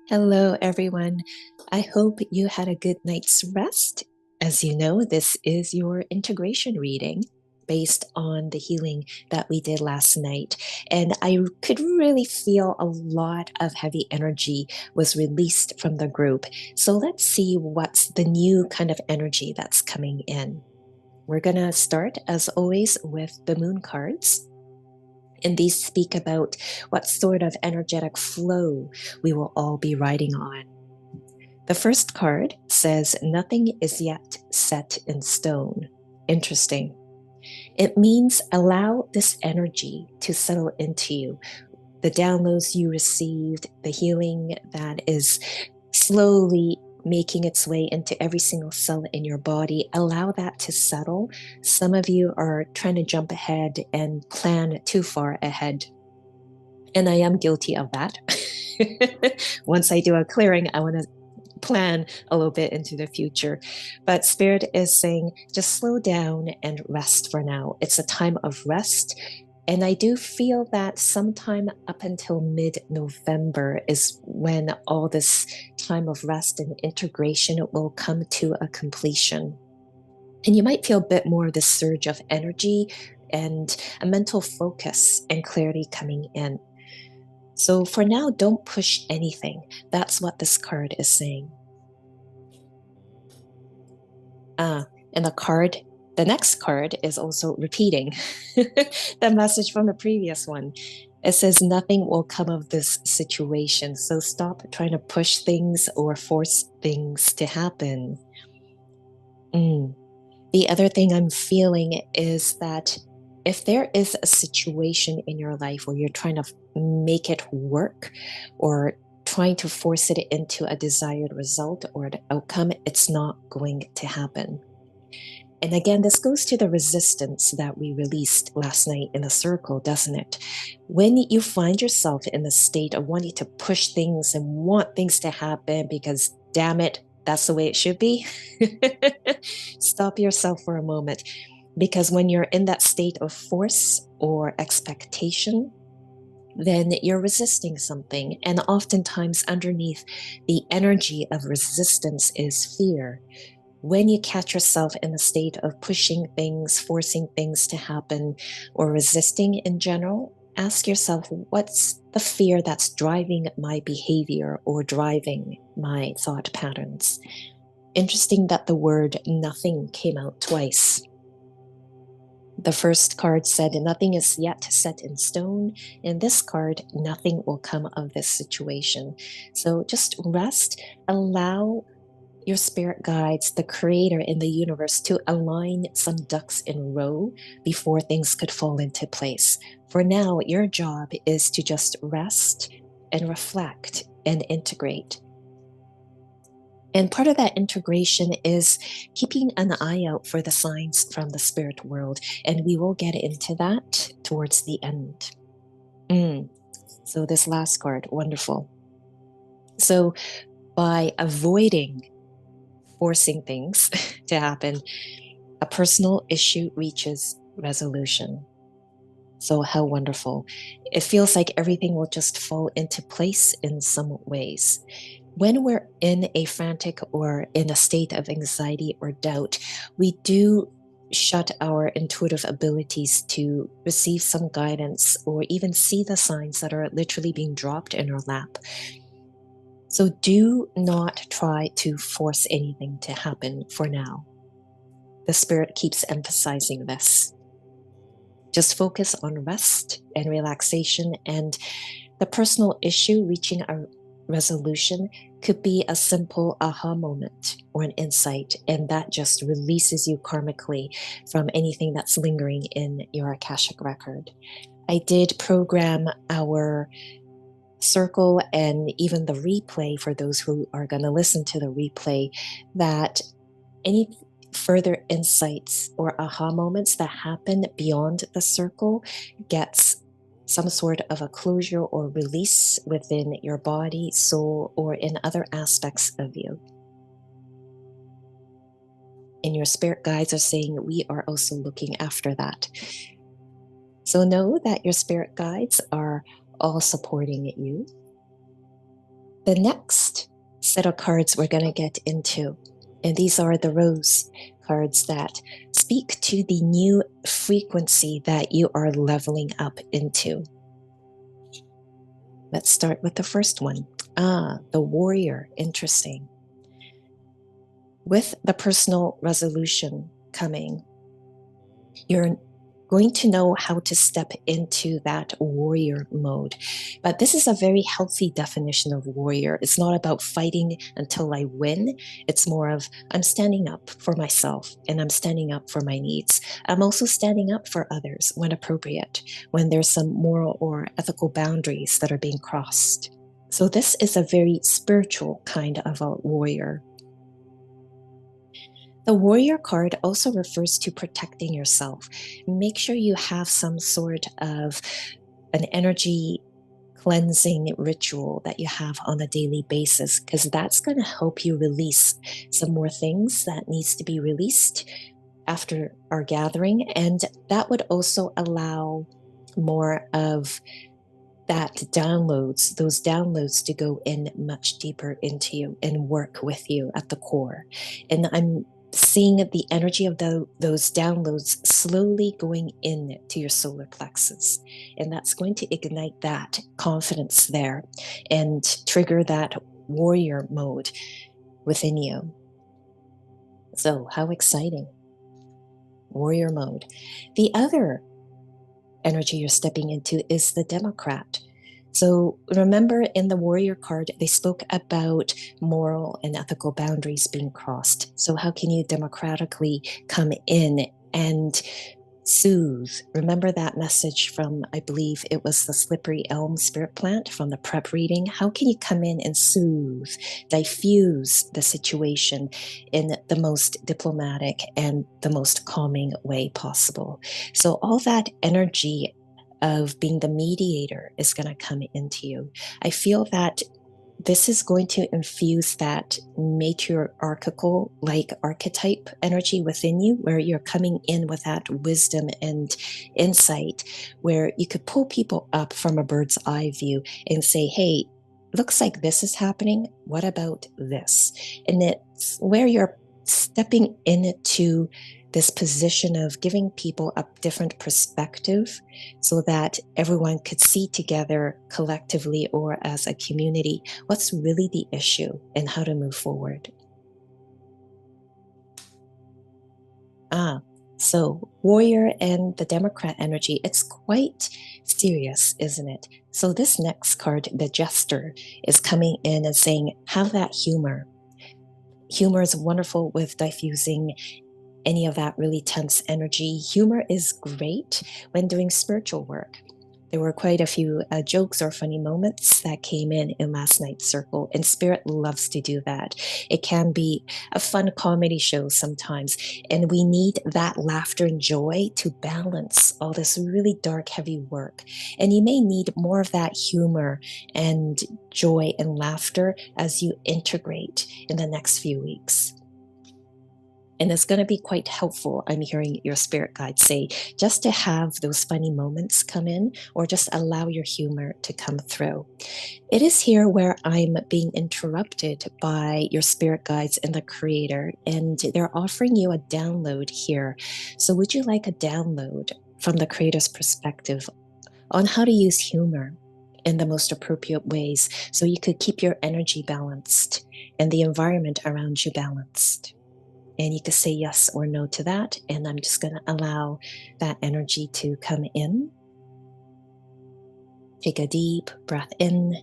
Hello, everyone. I hope you had a good night's rest. As you know, this is your integration reading based on the healing that we did last night. And I could really feel a lot of heavy energy was released from the group. So let's see what's the new kind of energy that's coming in. We're going to start, as always, with the moon cards. And these speak about what sort of energetic flow we will all be riding on. The first card says, "Nothing is yet set in stone." Interesting. It means allow this energy to settle into you. The downloads you received, the healing that is slowly making its way into every single cell in your body, allow that to settle. Some of you are trying to jump ahead and plan too far ahead. And I am guilty of that. Once I do a clearing, I want to plan a little bit into the future. But Spirit is saying, just slow down and rest for now. It's a time of rest. And I do feel that sometime up until mid-November is when all this time of rest and integration will come to a completion. And you might feel a bit more of this surge of energy and a mental focus and clarity coming in. So for now, don't push anything. That's what this card is saying. And the next card is also repeating the message from the previous one. It says nothing will come of this situation. So stop trying to push things or force things to happen. The other thing I'm feeling is that if there is a situation in your life where you're trying to make it work or trying to force it into a desired result or an outcome, it's not going to happen. And again, this goes to the resistance that we released last night in the circle, doesn't it? When you find yourself in the state of wanting to push things and want things to happen because, damn it, that's the way it should be, stop yourself for a moment. Because when you're in that state of force or expectation, then you're resisting something. And oftentimes, underneath the energy of resistance is fear. When you catch yourself in the state of pushing things, forcing things to happen, or resisting in general, ask yourself, what's the fear that's driving my behavior or driving my thought patterns? Interesting that the word nothing came out twice. The first card said, nothing is yet set in stone. In this card, nothing will come of this situation. So just rest, allow your spirit guides, the creator in the universe, to align some ducks in a row before things could fall into place. For now, your job is to just rest and reflect and integrate. And part of that integration is keeping an eye out for the signs from the spirit world. And we will get into that towards the end. So this last card, wonderful. So by avoiding forcing things to happen, a personal issue reaches resolution. So how wonderful. It feels like everything will just fall into place in some ways. When we're in a frantic or in a state of anxiety or doubt, we do shut our intuitive abilities to receive some guidance or even see the signs that are literally being dropped in our lap. So do not try to force anything to happen for now. The spirit keeps emphasizing this. Just focus on rest and relaxation, and the personal issue reaching a resolution could be a simple aha moment or an insight, and that just releases you karmically from anything that's lingering in your Akashic record. I did program our circle and even the replay for those who are going to listen to the replay, that any further insights or aha moments that happen beyond the circle gets some sort of a closure or release within your body, soul, or in other aspects of you. And your spirit guides are saying we are also looking after that. So know that your spirit guides are all supporting you. The next set of cards we're going to get into, and these are the rose cards that speak to the new frequency that you are leveling up into. Let's start with the first one. The warrior. Interesting. With the personal resolution coming, you're going to know how to step into that warrior mode. But this is a very healthy definition of warrior. It's not about fighting until I win. It's more of I'm standing up for myself and I'm standing up for my needs. I'm also standing up for others when appropriate, when there's some moral or ethical boundaries that are being crossed. So this is a very spiritual kind of a warrior. The warrior card also refers to protecting yourself. Make sure you have some sort of an energy cleansing ritual that you have on a daily basis, because that's going to help you release some more things that needs to be released after our gathering. And that would also allow more of those downloads to go in much deeper into you and work with you at the core. And I'm seeing the energy of those downloads slowly going into your solar plexus. And that's going to ignite that confidence there and trigger that warrior mode within you. So how exciting. Warrior mode. The other energy you're stepping into is the Democrat. So remember, in the warrior card, they spoke about moral and ethical boundaries being crossed. So how can you democratically come in and soothe? Remember that message from, I believe it was the slippery elm spirit plant from the prep reading? How can you come in and soothe, diffuse the situation in the most diplomatic and the most calming way possible? So all that energy of being the mediator is going to come into you. I feel that this is going to infuse that matriarchal like archetype energy within you, where you're coming in with that wisdom and insight, where you could pull people up from a bird's eye view and say, hey, looks like this is happening. What about this? And it's where you're stepping into this position of giving people a different perspective so that everyone could see together collectively or as a community what's really the issue and how to move forward. So warrior and the Democrat energy, it's quite serious, isn't it? So this next card, the jester, is coming in and saying, have that humor. Humor is wonderful with diffusing any of that really tense energy. Humor is great when doing spiritual work. There were quite a few jokes or funny moments that came in last night's circle, and Spirit loves to do that. It can be a fun comedy show sometimes, and we need that laughter and joy to balance all this really dark, heavy work. And you may need more of that humor and joy and laughter as you integrate in the next few weeks. And it's going to be quite helpful, I'm hearing your spirit guide say, just to have those funny moments come in, or just allow your humor to come through. It is here where I'm being interrupted by your spirit guides and the creator, and they're offering you a download here. So would you like a download from the creator's perspective on how to use humor in the most appropriate ways so you could keep your energy balanced and the environment around you balanced? And you can say yes or no to that. And I'm just going to allow that energy to come in. Take a deep breath in.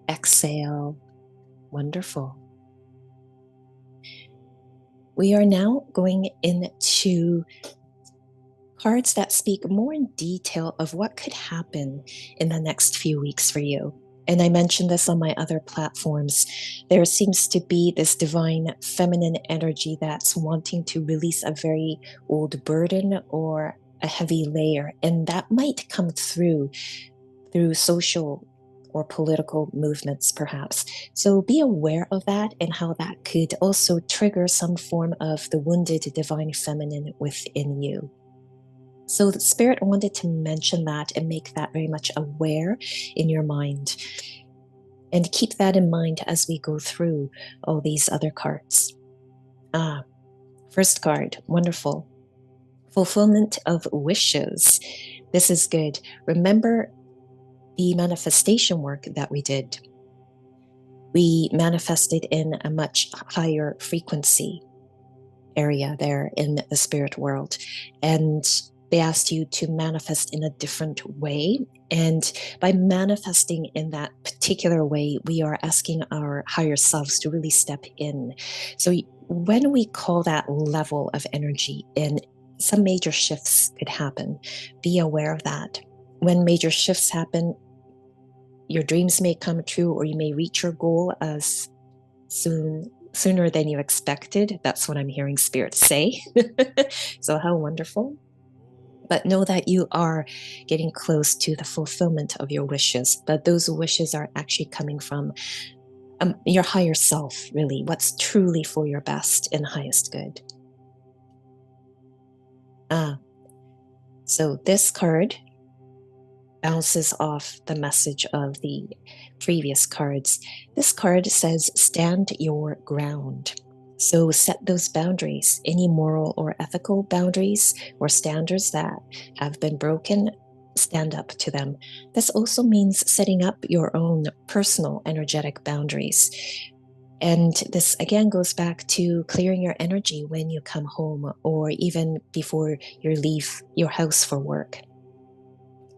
Exhale. Wonderful. We are now going into cards that speak more in detail of what could happen in the next few weeks for you. And I mentioned this on my other platforms. There seems to be this divine feminine energy that's wanting to release a very old burden or a heavy layer. And that might come through social or political movements, perhaps. So be aware of that and how that could also trigger some form of the wounded divine feminine within you. So the Spirit wanted to mention that and make that very much aware in your mind. And keep that in mind as we go through all these other cards. First card, wonderful. Fulfillment of wishes. This is good. Remember the manifestation work that we did. We manifested in a much higher frequency area there in the spirit world. And they asked you to manifest in a different way. And by manifesting in that particular way, we are asking our higher selves to really step in. So when we call that level of energy in, some major shifts could happen. Be aware of that. When major shifts happen, your dreams may come true, or you may reach your goal as sooner than you expected. That's what I'm hearing Spirit say. So how wonderful. But know that you are getting close to the fulfillment of your wishes. But those wishes are actually coming from your higher self, really, what's truly for your best and highest good. So this card bounces off the message of the previous cards. This card says, stand your ground. So set those boundaries, any moral or ethical boundaries or standards that have been broken, stand up to them. This also means setting up your own personal energetic boundaries. And this again goes back to clearing your energy when you come home, or even before you leave your house for work.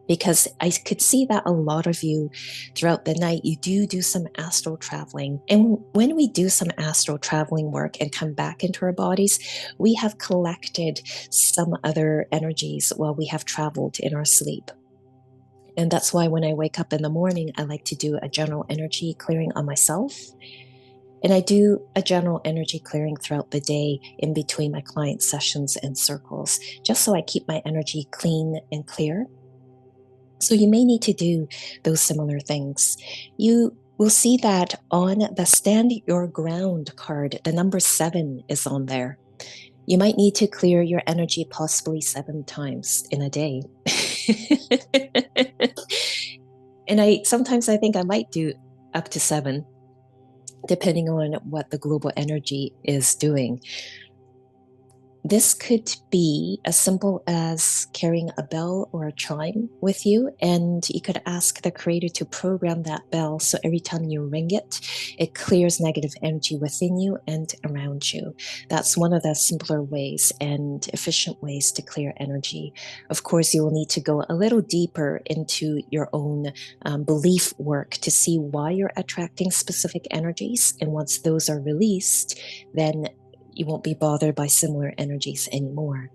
Because I could see that a lot of you throughout the night, you do some astral traveling. And when we do some astral traveling work and come back into our bodies, we have collected some other energies while we have traveled in our sleep. And that's why when I wake up in the morning, I like to do a general energy clearing on myself. And I do a general energy clearing throughout the day in between my client sessions and circles, just so I keep my energy clean and clear. So you may need to do those similar things. You will see that on the Stand Your Ground card, the number 7 is on there. You might need to clear your energy possibly 7 times in a day. And sometimes I think I might do up to 7, depending on what the global energy is doing. This could be as simple as carrying a bell or a chime with you, and you could ask the creator to program that bell so every time you ring it, it clears negative energy within you and around you. That's one of the simpler ways and efficient ways to clear energy. Of course, you will need to go a little deeper into your own belief work to see why you're attracting specific energies. And once those are released, then you won't be bothered by similar energies anymore.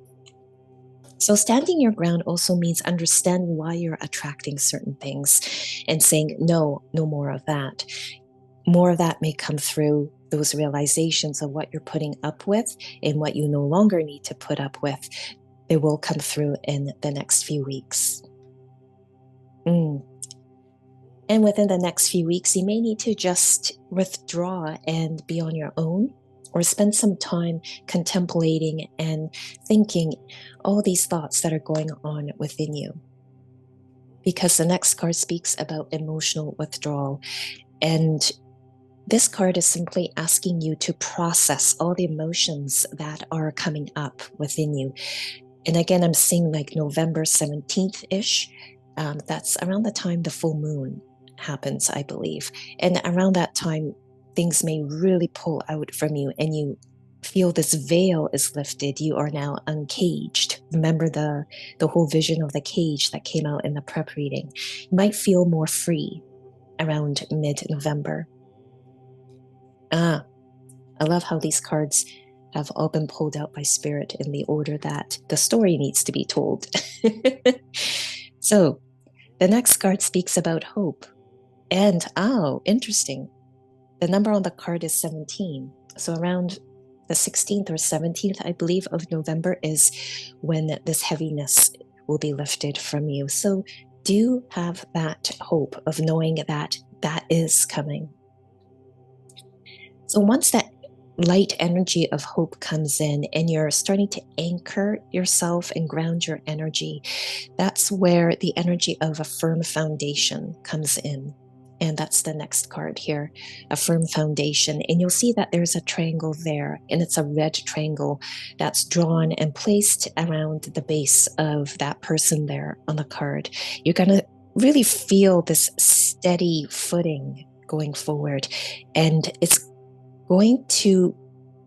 So standing your ground also means understanding why you're attracting certain things and saying, no more of that. More of that may come through those realizations of what you're putting up with and what you no longer need to put up with. They will come through in the next few weeks. And within the next few weeks, you may need to just withdraw and be on your own, or spend some time contemplating and thinking all these thoughts that are going on within you. Because the next card speaks about emotional withdrawal. And this card is simply asking you to process all the emotions that are coming up within you. And again, I'm seeing like November 17th-ish. That's around the time the full moon happens, I believe. And around that time, things may really pull out from you, and you feel this veil is lifted. You are now uncaged. Remember the whole vision of the cage that came out in the prep reading. You might feel more free around mid-November. I love how these cards have all been pulled out by Spirit in the order that the story needs to be told. So the next card speaks about hope. And interesting. The number on the card is 17. So around the 16th or 17th, I believe, of November is when this heaviness will be lifted from you. So do have that hope of knowing that that is coming. So once that light energy of hope comes in and you're starting to anchor yourself and ground your energy, that's where the energy of a firm foundation comes in. And that's the next card here, a firm foundation. And you'll see that there's a triangle there, and it's a red triangle that's drawn and placed around the base of that person there on the card. You're going to really feel this steady footing going forward, and it's going to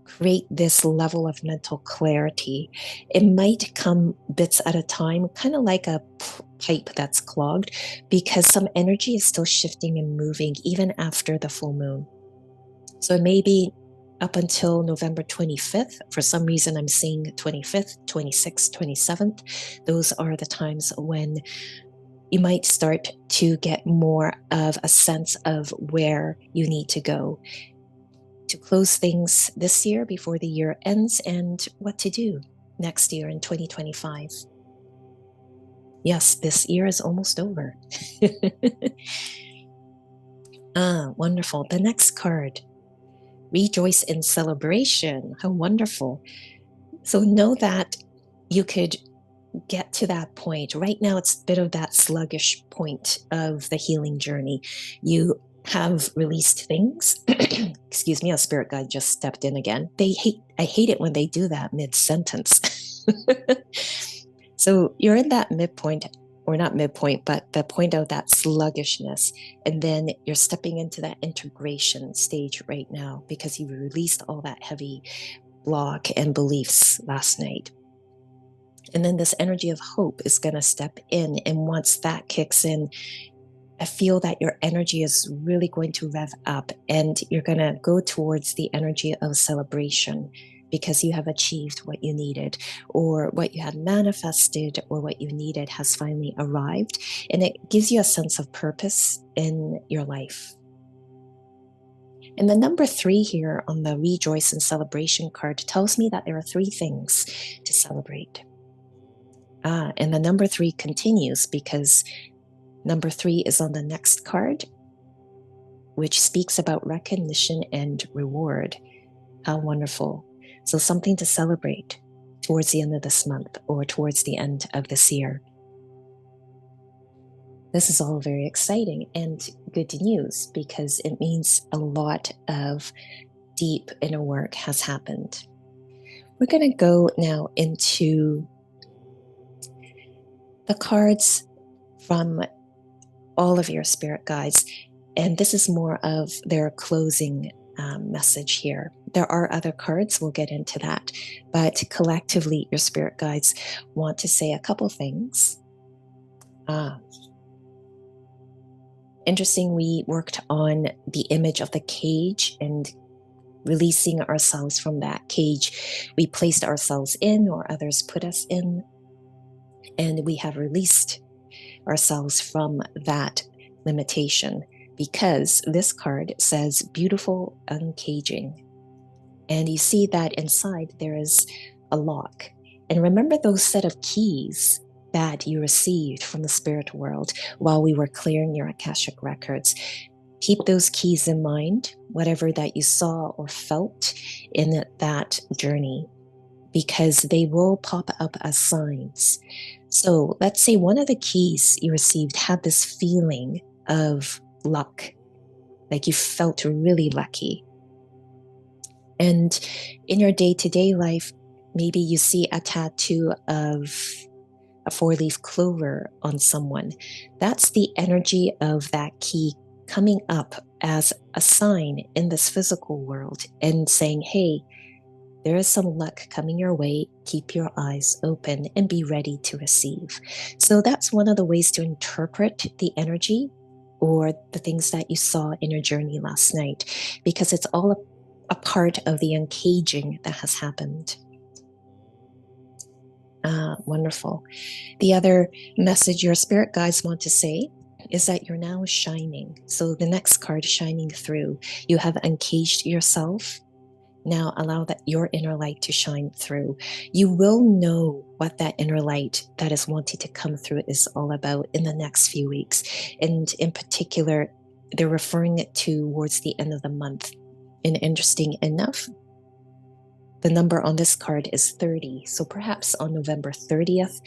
create this level of mental clarity. It might come bits at a time, kind of like a pipe that's clogged, because some energy is still shifting and moving even after the full moon. So maybe up until November 25th, for some reason I'm seeing 25th, 26th, 27th. Those are the times when you might start to get more of a sense of where you need to go to close things this year before the year ends, and what to do next year in 2025. Yes, this year is almost over. Wonderful. The next card, rejoice in celebration. How wonderful. So know that you could get to that point. Right now, it's a bit of that sluggish point of the healing journey. You have released things. Excuse me, a spirit guide just stepped in again. I hate it when they do that mid-sentence. So you're in that midpoint, or not midpoint, but the point of that sluggishness. And then you're stepping into that integration stage right now because you released all that heavy block and beliefs last night. And then this energy of hope is going to step in. And once that kicks in, I feel that your energy is really going to rev up, and you're going to go towards the energy of celebration because you have achieved what you needed, or what you had manifested, or what you needed has finally arrived. And it gives you a sense of purpose in your life. And the number 3 here on the rejoice and celebration card tells me that there are 3 things to celebrate. And the number 3 continues because number 3 is on the next card, which speaks about recognition and reward. How wonderful. So something to celebrate towards the end of this month or towards the end of this year. This is all very exciting and good news because it means a lot of deep inner work has happened. We're going to go now into the cards from all of your spirit guides, and this is more of their closing message here. There are other cards, we'll get into that, but collectively your spirit guides want to say a couple things. Interesting, we worked on the image of the cage and releasing ourselves from that cage we placed ourselves in, or others put us in, and we have released ourselves from that limitation, because this card says beautiful uncaging. And you see that inside there is a lock. And remember those set of keys that you received from the spirit world while we were clearing your Akashic records. Keep those keys in mind, whatever that you saw or felt in that journey, because they will pop up as signs. So let's say one of the keys you received had this feeling of luck, like you felt really lucky. And in your day-to-day life, maybe you see a tattoo of a 4-leaf clover on someone. That's the energy of that key coming up as a sign in this physical world and saying, hey, there is some luck coming your way. Keep your eyes open and be ready to receive. So that's one of the ways to interpret the energy or the things that you saw in your journey last night, because it's all a part of the uncaging that has happened. Wonderful. The other message your spirit guides want to say is that you're now shining. So the next card, shining through. You have uncaged yourself. Now allow that your inner light to shine through. You will know what that inner light that is wanting to come through is all about in the next few weeks. And in particular, they're referring it towards the end of the month. And interesting enough, the number on this card is 30. So perhaps on November 30th,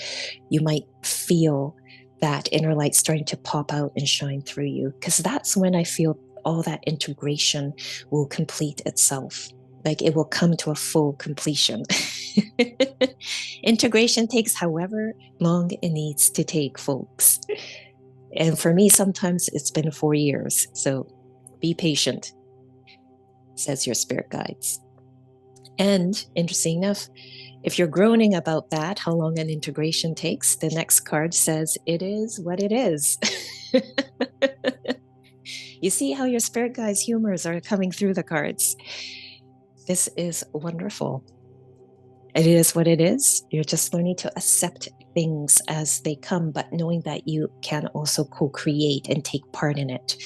you might feel that inner light starting to pop out and shine through you, because that's when I feel all that integration will complete itself. Like it will come to a full completion. Integration takes however long it needs to take, folks. And for me, sometimes it's been 4 years. So be patient, says your spirit guides. And interesting enough, if you're groaning about that, how long an integration takes, the next card says, it is what it is. You see how your spirit guides' humors are coming through the cards. This is wonderful. It is what it is. You're just learning to accept things as they come, but knowing that you can also co-create and take part in it.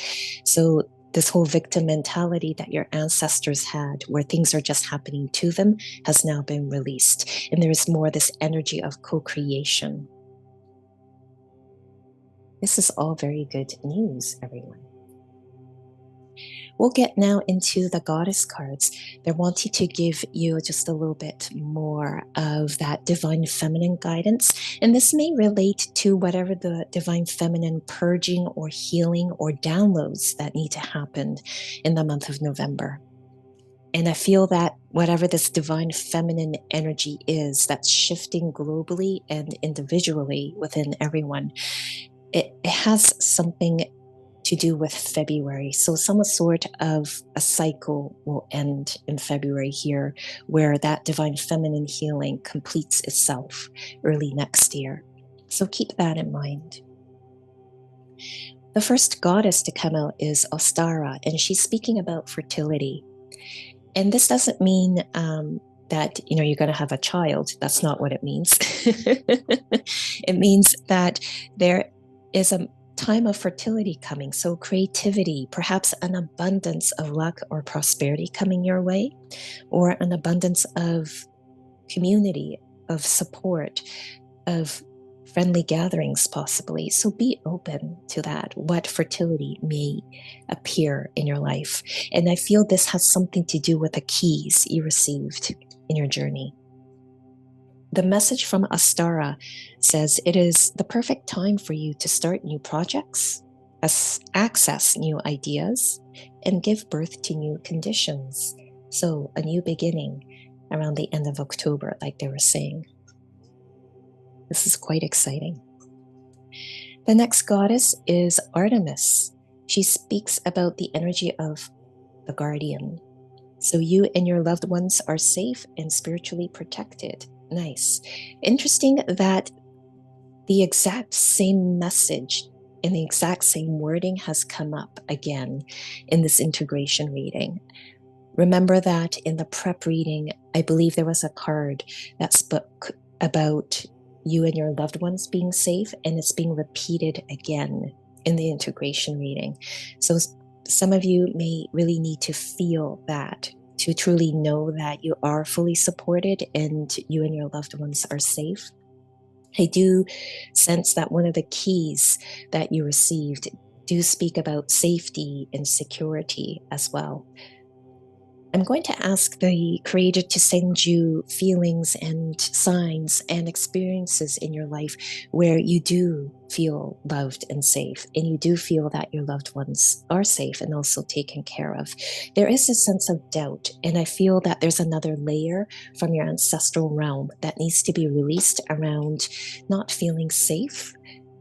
So this whole victim mentality that your ancestors had, where things are just happening to them, has now been released. And there is more this energy of co-creation. This is all very good news, everyone. We'll get now into the goddess cards. They're wanting to give you just a little bit more of that divine feminine guidance. And this may relate to whatever the divine feminine purging or healing or downloads that need to happen in the month of November. And I feel that whatever this divine feminine energy is that's shifting globally and individually within everyone, it has something to do with February. So some sort of a cycle will end in February here, where that divine feminine healing completes itself early next year. So keep that in mind. The first goddess to come out is Ostara, and she's speaking about fertility. And this doesn't mean that you're going to have a child. That's not what it means. It means that there is a time of fertility coming. So creativity, perhaps an abundance of luck or prosperity coming your way, or an abundance of community, of support, of friendly gatherings possibly. So be open to that, what fertility may appear in your life. And I feel this has something to do with the keys you received in your journey. The message from Astara says it is the perfect time for you to start new projects, access new ideas, and give birth to new conditions. So a new beginning around the end of October, like they were saying. This is quite exciting. The next goddess is Artemis. She speaks about the energy of the guardian. So you and your loved ones are safe and spiritually protected. Nice. Interesting that the exact same message and the exact same wording has come up again in this integration reading. Remember that in the prep reading, I believe there was a card that spoke about you and your loved ones being safe, and it's being repeated again in the integration reading. So some of you may really need to feel that, to truly know that you are fully supported and you and your loved ones are safe. I do sense that one of the keys that you received do speak about safety and security as well. I'm going to ask the Creator to send you feelings and signs and experiences in your life where you do feel loved and safe, and you do feel that your loved ones are safe and also taken care of. There is a sense of doubt, and I feel that there's another layer from your ancestral realm that needs to be released around not feeling safe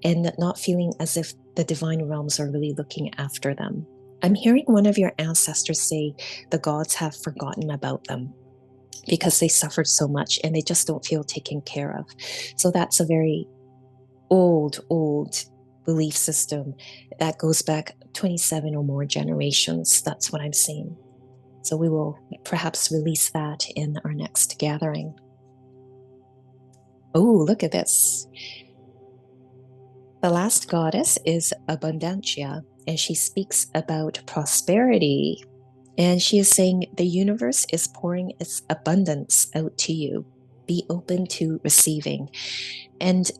and not feeling as if the divine realms are really looking after them. I'm hearing one of your ancestors say the gods have forgotten about them because they suffered so much and they just don't feel taken care of. So that's a very old belief system that goes back 27 or more generations. That's what I'm seeing. So we will perhaps release that in our next gathering. Oh, look at this. The last goddess is Abundantia, and she speaks about prosperity. And she is saying the universe is pouring its abundance out to you. Be open to receiving. And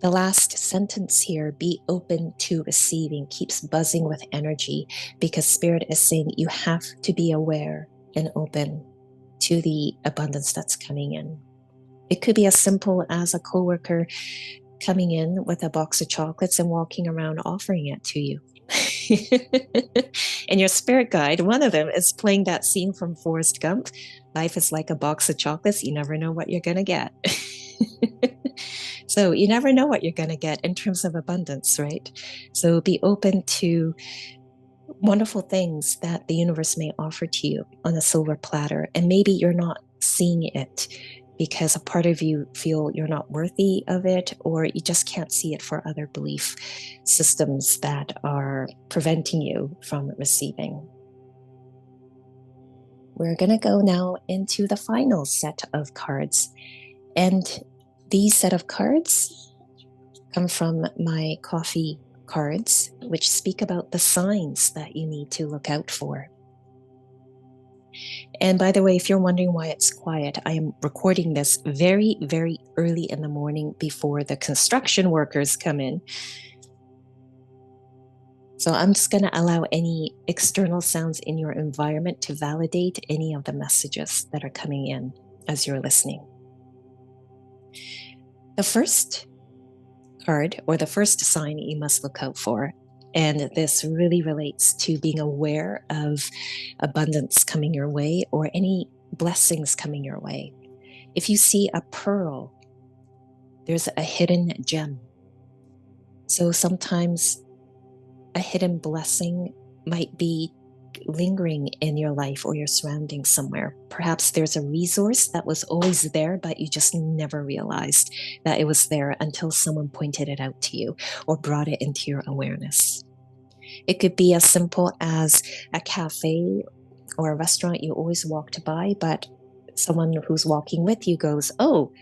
the last sentence here, be open to receiving, keeps buzzing with energy, because Spirit is saying you have to be aware and open to the abundance that's coming in. It could be as simple as a coworker coming in with a box of chocolates and walking around offering it to you. And your spirit guide, one of them, is playing that scene from Forrest Gump. Life is like a box of chocolates. You never know what you're going to get. So you never know what you're going to get in terms of abundance, right? So be open to wonderful things that the universe may offer to you on a silver platter. And maybe you're not seeing it because a part of you feel you're not worthy of it, or you just can't see it for other belief systems that are preventing you from receiving. We're going to go now into the final set of cards. And these set of cards come from my coffee cards, which speak about the signs that you need to look out for. And by the way, if you're wondering why it's quiet, I am recording this very, very early in the morning before the construction workers come in. So I'm just going to allow any external sounds in your environment to validate any of the messages that are coming in as you're listening. The first card, or the first sign you must look out for, and this really relates to being aware of abundance coming your way or any blessings coming your way. If you see a pearl, there's a hidden gem. So sometimes a hidden blessing might be lingering in your life or your surroundings somewhere. Perhaps there's a resource that was always there, but you just never realized that it was there until someone pointed it out to you or brought it into your awareness. It could be as simple as a cafe or a restaurant you always walked by, but someone who's walking with you goes, "Oh,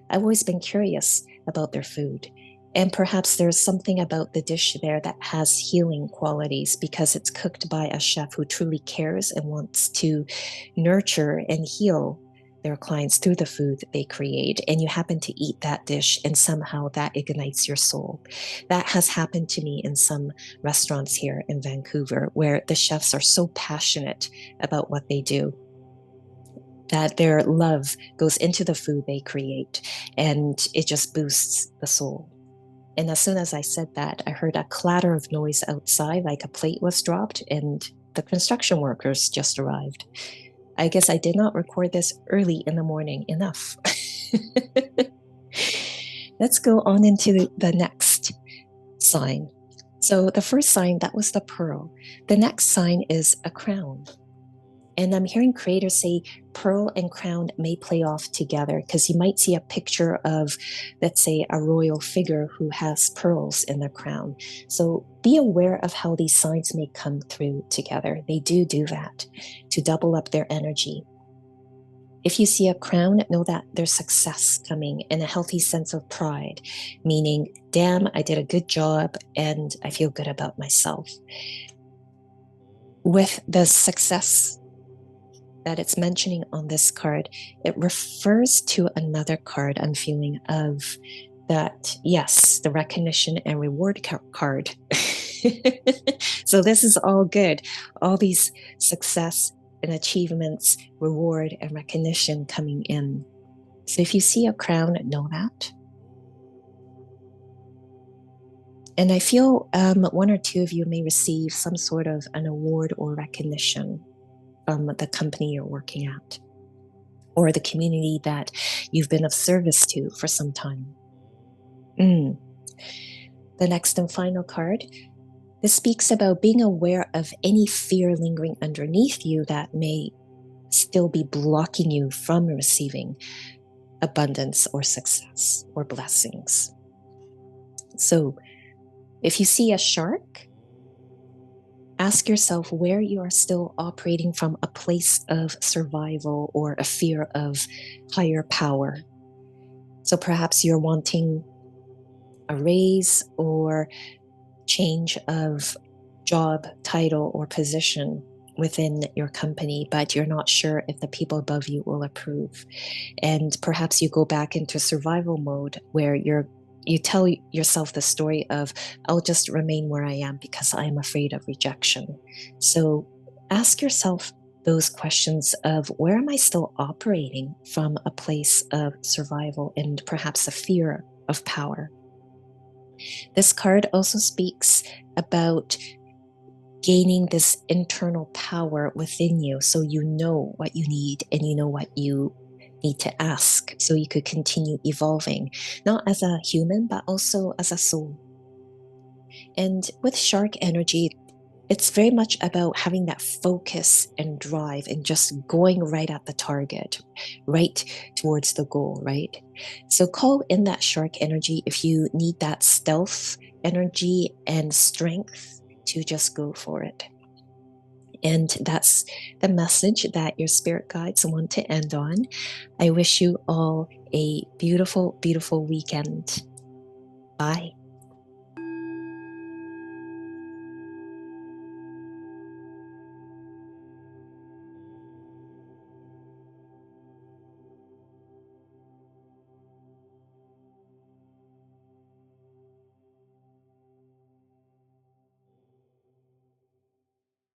I've always been curious about their food." And perhaps there's something about the dish there that has healing qualities because it's cooked by a chef who truly cares and wants to nurture and heal their clients through the food that they create. And you happen to eat that dish and somehow that ignites your soul. That has happened to me in some restaurants here in Vancouver where the chefs are so passionate about what they do that their love goes into the food they create and it just boosts the soul. And as soon as I said that, I heard a clatter of noise outside, like a plate was dropped, and the construction workers just arrived. I guess I did not record this early in the morning enough. Let's go on into the next sign. So the first sign, that was the pearl. The next sign is a crown. And I'm hearing creators say pearl and crown may play off together because you might see a picture of, let's say, a royal figure who has pearls in their crown. So be aware of how these signs may come through together. They do that to double up their energy. If you see a crown, know that there's success coming and a healthy sense of pride, meaning, damn, I did a good job and I feel good about myself. With the success that it's mentioning on this card, it refers to another card I'm feeling of that, yes, the recognition and reward card. So this is all good. All these success and achievements, reward and recognition coming in. So if you see a crown, know that. And I feel one or two of you may receive some sort of an award or recognition from the company you're working at or the community that you've been of service to for some time. The next and final card, this speaks about being aware of any fear lingering underneath you that may still be blocking you from receiving abundance or success or blessings. So if you see a shark, ask yourself where you are still operating from a place of survival or a fear of higher power. So perhaps you're wanting a raise or change of job, title, or position within your company, but you're not sure if the people above you will approve. And perhaps you go back into survival mode where you tell yourself the story of, I'll just remain where I am because I am afraid of rejection. So ask yourself those questions of where am I still operating from a place of survival and perhaps a fear of power. This card also speaks about gaining this internal power within you, so you know what you need and you know what you need to ask, so you could continue evolving, not as a human, but also as a soul. And with shark energy, it's very much about having that focus and drive and just going right at the target, right towards the goal, right? So call in that shark energy if you need that stealth energy and strength to just go for it. And that's the message that your spirit guides want to end on. I wish you all a beautiful, beautiful weekend. Bye.